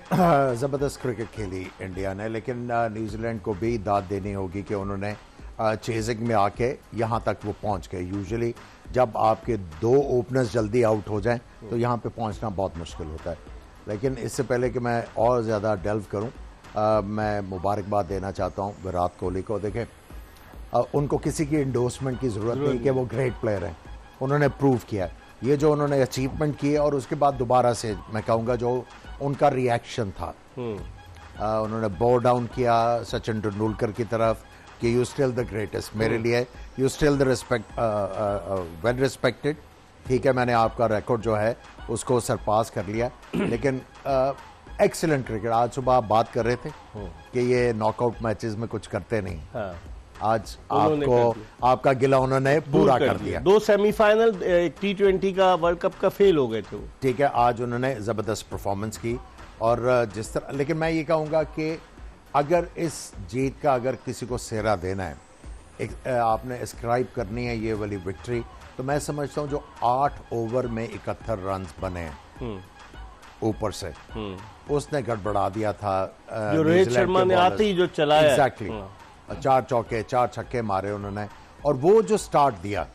ज़बरदस्त क्रिकेट खेली इंडिया ने, लेकिन न्यूजीलैंड को भी दाद देनी होगी कि उन्होंने चेजिंग में आके यहाँ तक वो पहुँच गए। यूजुअली जब आपके दो ओपनर्स जल्दी आउट हो जाएं तो यहाँ पे पहुँचना बहुत मुश्किल होता है। लेकिन इससे पहले कि मैं और ज़्यादा डेल्व करूँ, मैं मुबारकबाद देना चाहता हूँ विराट कोहली को। देखें, उनको किसी की इंडोर्समेंट की ज़रूरत नहीं कि वो ग्रेट प्लेयर हैं, उन्होंने प्रूव किया ये जो उन्होंने अचीवमेंट की है। और उसके बाद दोबारा से मैं कहूँगा जो उनका रिएक्शन था, उन्होंने बो डाउन किया सचिन तेंदुलकर की तरफ कि यू स्टिल द ग्रेटेस्ट, मेरे लिए you still the respect, well respected. ठीक है, मैंने आपका रिकॉर्ड जो है उसको सरपास कर लिया, लेकिन एक्सीलेंट क्रिकेट। आज सुबह आप बात कर रहे थे कि ये नॉकआउट मैचेस में कुछ करते नहीं, आज आपको आपका गिला उन्होंने पूरा कर दिया। 2 सेमीफाइनल T20 का वर्ल्ड कप का फेल हो गए थे वो। ठीक है, आज उन्होंने ज़बरदस्त परफॉर्मेंस की। और जिस तरह, लेकिन मैं ये कहूँगा कि अगर इस जीत का अगर किसी को सेहरा देना है, आपने एस्क्राइब करनी है ये वाली विक्ट्री, तो मैं समझता हूँ जो 8 ओवर में 71 रन बने हैं ऊपर से, उसने गड़बड़ा दिया था। जो रोहित शर्मा ने आते ही जो चलाया, एग्जैक्टली 4 चौके 4 छक्के मारे उन्होंने, और वो जो स्टार्ट दिया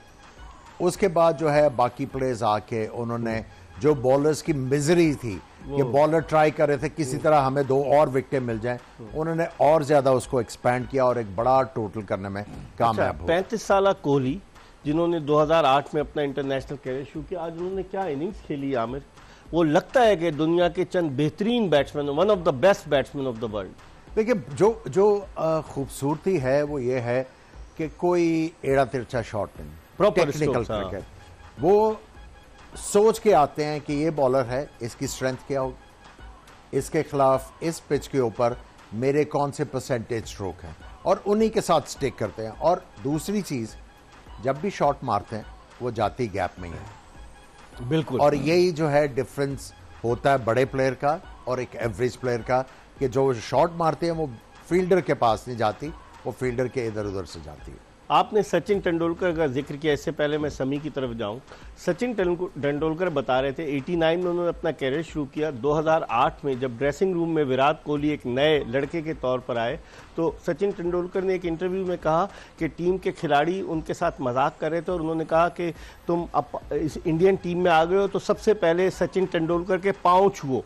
उसके बाद जो है बाकी प्लेयर्स आके उन्होंने जो बॉलर्स की मिजरी थी कि बॉलर ट्राई कर रहे थे किसी तरह हमें 2 और विकेट मिल जाएं, उन्होंने और ज्यादा उसको एक्सपैंड किया और एक बड़ा टोटल करने में कामयाब हुए। 35 साल कोहली जिन्होंने 2008 में अपना इंटरनेशनल कैरियर शुरू किया, आज उन्होंने क्या इनिंग्स खेली आमिर। वो लगता है कि दुनिया के चंद बेहतरीन batsman, one of the best batsman of the world. देखिए, जो खूबसूरती है वो ये है कि कोई एड़ा तिरछा शॉट नहीं, प्रॉपर टेक्निकल क्रिकेट। वो सोच के आते हैं कि ये बॉलर है, इसकी स्ट्रेंथ क्या हो, इसके खिलाफ इस पिच के ऊपर मेरे कौन से परसेंटेज स्ट्रोक हैं, और उन्हीं के साथ स्टिक करते हैं। और दूसरी चीज, जब भी शॉट मारते हैं वो जाती गैप में ही है, बिल्कुल। और यही जो है डिफरेंस होता है बड़े प्लेयर का और एक एवरेज प्लेयर का, कि जो शॉट मारते हैं वो फील्डर के पास नहीं जाती, वो फील्डर के इधर उधर से जाती है। आपने सचिन तेंदुलकर का जिक्र किया, इससे पहले मैं समी की तरफ जाऊं। सचिन तेंदुलकर बता रहे थे 89 में उन्होंने अपना कैरियर शुरू किया। 2008 में जब ड्रेसिंग रूम में विराट कोहली एक नए लड़के के तौर पर आए, तो सचिन तेंदुलकर ने एक इंटरव्यू में कहा कि टीम के खिलाड़ी उनके साथ मजाक कर रहे थे, और उन्होंने कहा कि तुम इस इंडियन टीम में आ गए हो तो सबसे पहले सचिन तेंदुलकर के पाँव छुओ।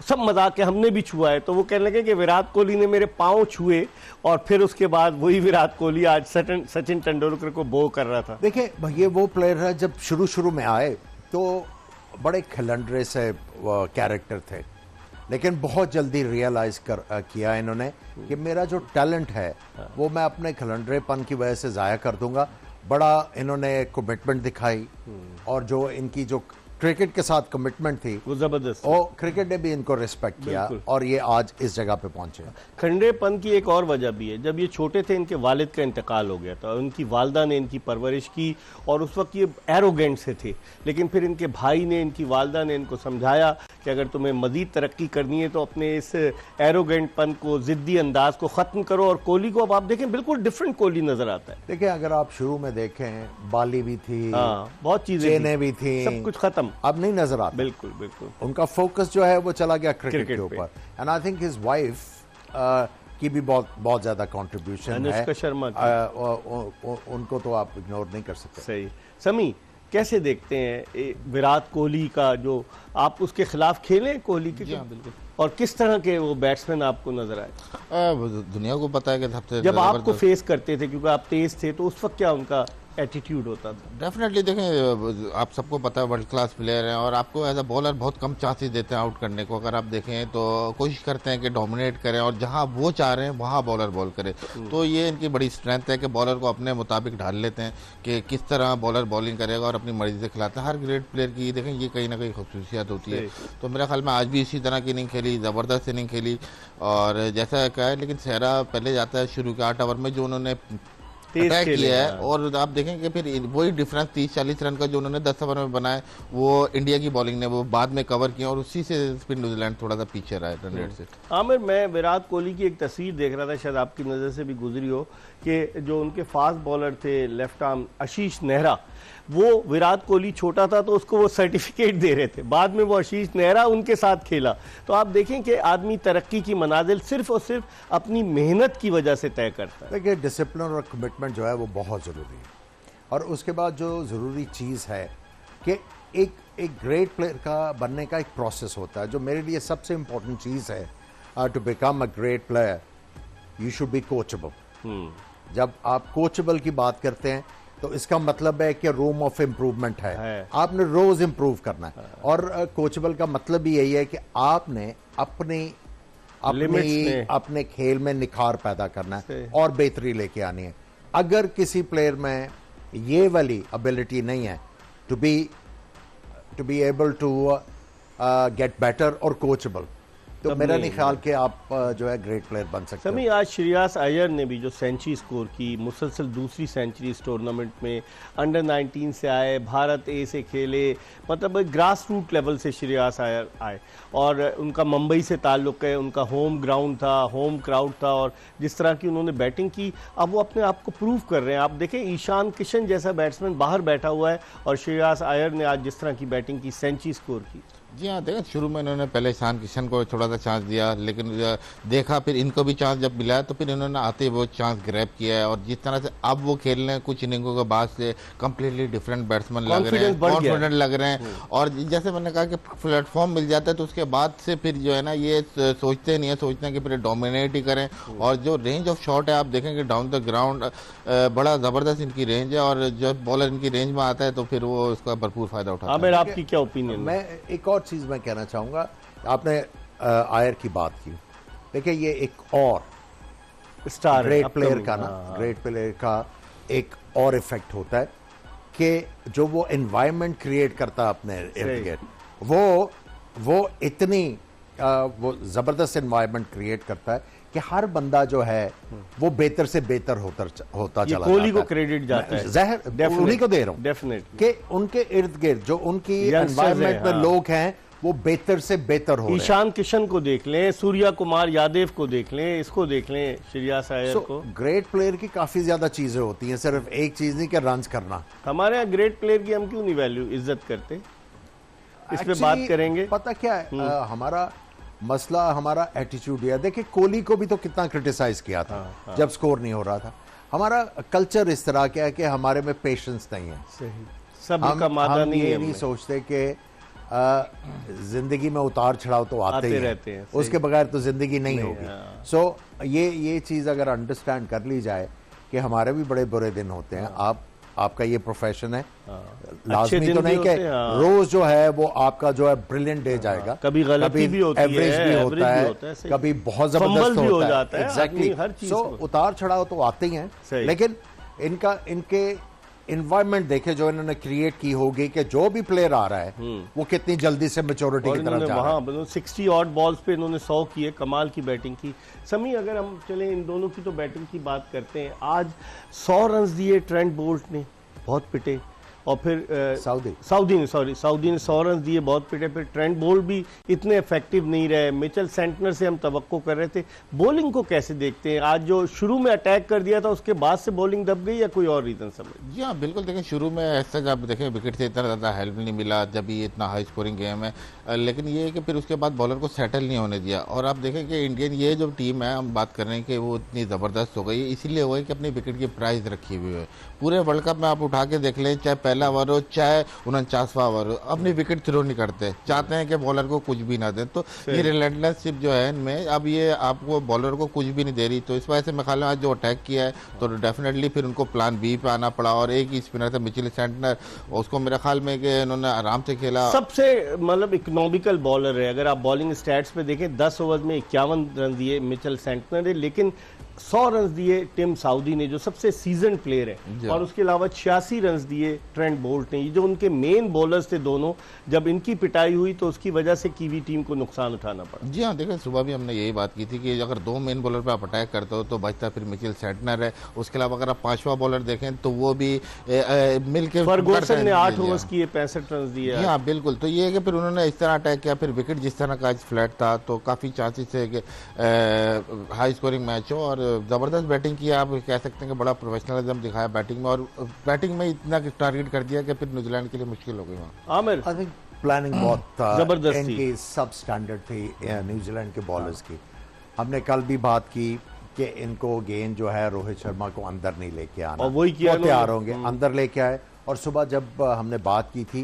सब मजाक है, हमने भी छुआ है। तो वो कहने लगे कि विराट कोहली ने मेरे पाँव छुए, और फिर उसके बाद वही विराट कोहली आज सचिन तेंदुलकर को बो कर रहा था। देखिए, ये वो प्लेयर है जब शुरू में आए तो बड़े खिलंडरे से कैरेक्टर थे, लेकिन बहुत जल्दी रियलाइज किया इन्होंने कि मेरा जो टैलेंट है वो मैं अपने खिलंडरेपन की वजह से जाया कर दूंगा। बड़ा इन्होंने कमिटमेंट दिखाई, और जो इनकी जो क्रिकेट के साथ कमिटमेंट थी वो जबरदस्त, और क्रिकेट ने भी इनको रिस्पेक्ट किया, और ये आज इस जगह पे पहुंचे। खंडेपन की एक और वजह भी है, जब ये छोटे थे इनके वालिद का इंतकाल हो गया था, उनकी वालदा ने इनकी परवरिश की, और उस वक्त ये एरोगेंट से थे। लेकिन फिर इनके भाई ने, इनकी वालदा ने इनको समझाया कि अगर तुम्हें मजीद तरक्की करनी है तो अपने इस एरोगेंटपन को, जिद्दी अंदाज को ख़त्म करो। और कोहली को अब आप देखें, बिल्कुल डिफरेंट कोहली नजर आता है। देखिए, अगर आप शुरू में देखें, बाली भी थी, बहुत चीजें भी थी, सब कुछ खत्म, अब नहीं नजर आता। बिल्कुल बिल्कुल, उनका फोकस जो है वो चला गया क्रिकेट के ऊपर। And I think his wife की भी बहुत ज्यादा कंट्रीब्यूशन है, अनुष्का शर्मा की। उनको तो आप इग्नोर नहीं कर सकते। सही। समी, कैसे देखते हैं विराट कोहली का, जो आप उसके खिलाफ खेले कोहली के? बिल्कुल। और किस तरह के वो बैट्समैन आपको नजर आए? दुनिया को पता है कि सबसे जब आपको फेस करते थे, क्योंकि आप तेज थे, तो उस वक्त क्या उनका एटीट्यूड होता था? डेफिनेटली देखें, आप सबको पता है वर्ल्ड क्लास प्लेयर हैं, और आपको एज अ बॉलर बहुत कम चांसेस देते हैं आउट करने को। अगर आप देखें तो कोशिश करते हैं कि डोमिनेट करें, और जहां वो चाह रहे हैं वहां बॉलर बॉल करे। तो ये इनकी बड़ी स्ट्रेंथ है कि बॉलर को अपने मुताबिक ढाल लेते हैं कि किस तरह बॉलर बॉलिंग करेगा, और अपनी मर्जी से खिलाते हैं। हर ग्रेट प्लेयर की देखें ये कहीं ना कहीं खूबसूसियत होती है। तो मेरा ख्याल में आज भी इसी तरह की इनिंग खेली, ज़बरदस्त इनिंग खेली। और जैसा कहा है, लेकिन सेहरा पहले जाता है शुरू के 8 ओवर में, जो उन्होंने अटैक खेले, किया है। हाँ। और आप देखेंगे फिर वही डिफरेंस 30-40 रन का जो उन्होंने 10 ओवर में बनाया, वो इंडिया की बॉलिंग ने वो बाद में कवर किया और उसी से फिर न्यूजीलैंड थोड़ा सा पीछे रहा है रन रेट से। आमिर, मैं विराट कोहली की एक तस्वीर देख रहा था, शायद आपकी नज़र से भी गुजरी हो, कि जो उनके फास्ट बॉलर थे लेफ्ट आर्म आशीष नेहरा, वो विराट कोहली छोटा था तो उसको वो सर्टिफिकेट दे रहे थे, बाद में वो आशीष नेहरा उनके साथ खेला। तो आप देखें कि आदमी तरक्की की मनाजिल सिर्फ और सिर्फ अपनी मेहनत की वजह से तय करता है। देखिए, डिसिप्लिन और कमिटमेंट जो है वो बहुत ज़रूरी है। और उसके बाद जो ज़रूरी चीज़ है कि एक ग्रेट प्लेयर का बनने का एक प्रोसेस होता है। जो मेरे लिए सबसे इम्पोर्टेंट चीज़ है to become a great player, you should be coachable. जब आप कोचेबल की बात करते हैं तो इसका मतलब है कि रूम ऑफ इम्प्रूवमेंट है। आपने रोज इम्प्रूव करना है। और कोचेबल का मतलब भी यही है कि आपने अपने खेल में निखार पैदा करना है और बेहतरी लेके आनी है। अगर किसी प्लेयर में ये वाली एबिलिटी नहीं है to be able to get better और कोचेबल, तो मेरा नहीं ख्याल कि आप जो है ग्रेट प्लेयर बन सकते समी, आज श्रेयस अय्यर ने भी जो सेंचुरी स्कोर की, मुसलसल दूसरी सेंचुरी इस टूर्नामेंट में, अंडर 19 से आए, भारत ए से खेले, मतलब ग्रास रूट लेवल से श्रेयस अय्यर आए और उनका मुंबई से ताल्लुक है, उनका होम ग्राउंड था, होम क्राउड था और जिस तरह की उन्होंने बैटिंग की, अब वो अपने आप को प्रूव कर रहे हैं। आप देखें, ईशान किशन जैसा बैट्समैन बाहर बैठा हुआ है और श्रेयस अय्यर ने आज जिस तरह की बैटिंग की, सेंचुरी स्कोर की। जी हाँ, देखा शुरू में इन्होंने पहले ईशान किशन को थोड़ा सा चांस दिया, लेकिन देखा फिर इनको भी चांस जब मिला तो फिर इन्होंने आते ही वो चांस ग्रैब किया है। और जिस तरह से अब वो खेल रहे हैं कुछ इनिंगों के बाद से कम्प्लीटली डिफरेंट बैट्समैन लग रहे हैं, कॉन्फिडेंट लग रहे हैं। और जैसे मैंने कहा कि प्लेटफॉर्म मिल जाता है तो उसके बाद से फिर जो है ना, ये सोचते नहीं है, सोचते हैं कि फिर डोमिनेट ही करें। और जो रेंज ऑफ शॉट है आप देखेंगे डाउन द ग्राउंड बड़ा ज़बरदस्त इनकी रेंज है और जब बॉलर इनकी रेंज में आता है तो फिर वो उसका भरपूर फायदा उठाता है। आपकी क्या ओपिनियन? मैं एक और चीज़ मैं कहना चाहूँगा, आपने आयर की बात की, देखिए ये एक और स्टार ग्रेट प्लेयर का ना, ग्रेट प्लेयर का एक और इफेक्ट होता है कि जो वो एनवायरनमेंट क्रिएट करता है अपने इर्द गिर्द, वो इतनी वो ज़बरदस्त एनवायरनमेंट क्रिएट करता है कि हर बंदा जो है वो बेहतर से बेहतर होता चला जाता है। कोहली को क्रेडिट जाता है, ज़ाहिर उन्हीं को दे रहा हूँ डेफिनेटली, कि उनके इर्द गिर्द जो उनकी एनवायरनमेंट में लोग हैं वो बेहतर से बेहतर हो रहे हैं। ईशान किशन को देख लें, सूर्या कुमार यादव को देख लें, इसको देख लें, श्रेयस अय्यर को। ग्रेट प्लेयर की काफी ज्यादा चीजें होती हैं, सिर्फ एक चीज नहीं कि रन्स करना। हमारे यहाँ ग्रेट प्लेयर की हम क्यों नहीं वैल्यू इज्जत करते, इस पे बात करेंगे। पता क्या है, हमारा मसला हमारा एटीट्यूड है। देखिए, कोहली को भी तो कितना क्रिटिसाइज किया था जब स्कोर नहीं हो रहा था। हमारा कल्चर इस तरह का है कि हमारे में पेशेंस नहीं है। सही, सब का मादा नहीं है। ये नहीं सोचते कि जिंदगी में उतार चढ़ाव तो आते ही रहते हैं, उसके बगैर तो जिंदगी नहीं होगी। सो ये चीज अगर अंडरस्टैंड कर ली जाए कि हमारे भी बड़े बुरे दिन होते हैं। आपका ये प्रोफेशन है, लाजमी तो नहीं कि रोज जो है वो आपका जो है ब्रिलियंट डे जाएगा, कभी गलती भी होती है, एवरेज भी होता है, कभी बहुत जबरदस्त भी हो जाता है। एग्जैक्टली। सो उतार चढ़ाव तो आते ही हैं, लेकिन इनके इन्वायरमेंट देखे जो इन्होंने क्रिएट की होगी कि जो भी प्लेयर आ रहा है वो कितनी जल्दी से मैच्योरिटी की तरफ जा रहा है। 60 ऑड बॉल्स पे इन्होंने 100 किए, कमाल की बैटिंग की। समी, अगर हम चले इन दोनों की तो बैटिंग की बात करते हैं, आज 100 रन दिए ट्रेंट बोल्ट ने, बहुत पिटे, और फिर सऊदी ने 100 रन दिए, बहुत पिटे। फिर ट्रेंट बोल्ट भी इतने इफेक्टिव नहीं रहे। मिचेल सेंटनर से हम तवक्को कर रहे थे। बॉलिंग को कैसे देखते हैं? आज जो शुरू में अटैक कर दिया था उसके बाद से बॉलिंग दब गई या कोई और रीजन समझ? जी हाँ, बिल्कुल। देखें, शुरू में ऐसा जब देखें विकेट से इतना ज़्यादा हेल्प नहीं मिला जब ये इतना हाई स्कोरिंग गेम है, लेकिन ये है कि फिर उसके बाद बॉलर को सेटल नहीं होने दिया। और आप देखें कि इंडियन ये जो टीम है, हम बात कर रहे हैं कि वो इतनी ज़बरदस्त हो गई है, इसीलिए हो गई कि अपनी विकेट की प्राइस रखी हुई है। पूरे वर्ल्ड कप में आप उठा के देख लें, चाहे पहला ओवर हो चाहे 49वां ओवर हो, अपनी विकेट थ्रो नहीं करते, चाहते हैं कि बॉलर को कुछ भी ना दे। तो ये रिलेंटलेसशिप जो है इनमें, अब ये आपको बॉलर को कुछ भी नहीं दे रही। तो इस वजह से मैं ख्याल आज जो अटैक किया है तो डेफिनेटली फिर उनको प्लान बी पे आना पड़ा। और एक ही स्पिनर था मिचेल सेंटनर, उसको मेरे ख्याल में कि इन्होंने आराम से खेला। सबसे मतलब इकोनॉमिकल बॉलर है। अगर आप बॉलिंग स्टैट्स पे देखें, 10 ओवर में 51 रन दिए मिचेल सेंटनर ने, लेकिन 100 रन दिए टिम साउदी ने, जो सबसे सीजन प्लेयर है, और उसके अलावा 86 रन दिए ट्रेंट बोल्ट ने। ये जो उनके मेन बॉलर्स थे दोनों, जब इनकी पिटाई हुई तो उसकी वजह से कीवी टीम को नुकसान उठाना पड़ा। जी हाँ, देखिए सुबह भी हमने यही बात की थी कि अगर 2 मेन बॉलर पे आप अटैक करते हो तो बचता फिर मिचेल सेंटनर है। उसके अलावा अगर आप 5वां बॉलर देखें तो वो भी मिलके फर्गूसन ने 8 ओवर्स किए 65 रन दिए। हाँ बिल्कुल, तो ये है कि फिर उन्होंने इस तरह अटैक किया, फिर विकेट जिस तरह का आज फ्लैट था तो काफ़ी चांसेस है कि हाई स्कोरिंग मैच हो, और ज़बरदस्त बैटिंग की। आप कह सकते हैं कि बड़ा प्रोफेशनलिज्म दिखाया बैटिंग में, और बैटिंग में इतना टारगेट कर दिया कि फिर न्यूजीलैंड के लिए मुश्किल हो गई वहाँ। आमिर, आई थिंक प्लानिंग बहुत जबरदस्त थी, इनकी सब स्टैंडर्ड थी न्यूजीलैंड के बॉलर्स की। हमने कल भी बात की कि इनको गेंद जो है रोहित शर्मा को अंदर नहीं लेके आना, और वही किया वो तैयार होंगे, अंदर लेके आए। और सुबह जब हमने बात की थी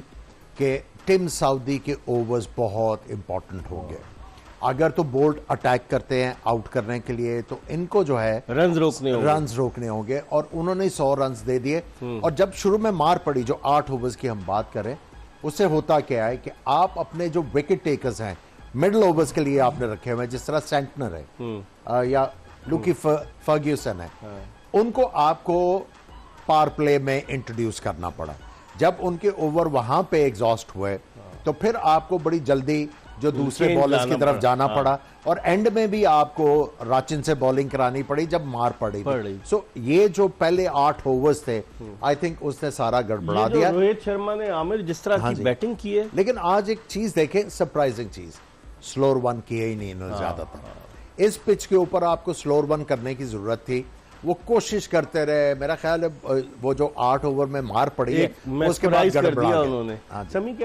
कि टिम साउदी के ओवर्स बहुत इंपॉर्टेंट होंगे, अगर तो बोल्ट अटैक करते हैं आउट करने के लिए तो इनको जो है रन रोकने होंगे, और उन्होंने 100 रन दे दिए। और जब शुरू में मार पड़ी, जो 8 ओवर्स की हम बात करें, उससे होता क्या है कि आप अपने जो विकेट टेकर्स हैं मिडिल ओवर्स के लिए आपने रखे हुए हैं, जिस तरह सेंटनर है या लुकी फर्ग्यूसन है, उनको आपको पावर प्ले में इंट्रोड्यूस करना पड़ा। जब उनके ओवर वहां पे एग्जॉस्ट हुए तो फिर आपको बड़ी जल्दी जो दूसरे बॉलर्स की तरफ जाना पड़ा, और एंड में भी आपको राचिन से बॉलिंग करानी पड़ी जब मार पड़ी। सो ये जो पहले 8 ओवर्स थे, आई थिंक उसने सारा गड़बड़ा दिया। रोहित शर्मा ने आमिर जिस तरह की बैटिंग की है, लेकिन आज एक चीज देखें, सरप्राइजिंग चीज, स्लोअर वन किए ही नहीं इन्होंने ज्यादातर। इस पिच के ऊपर आपको स्लोअर वन करने की जरूरत थी, वो कोशिश करते रहे। मेरा ख्याल है वो जो 8 ओवर में मार पड़ी है उसके बाद गड़बड़ा गया। उन्होंने।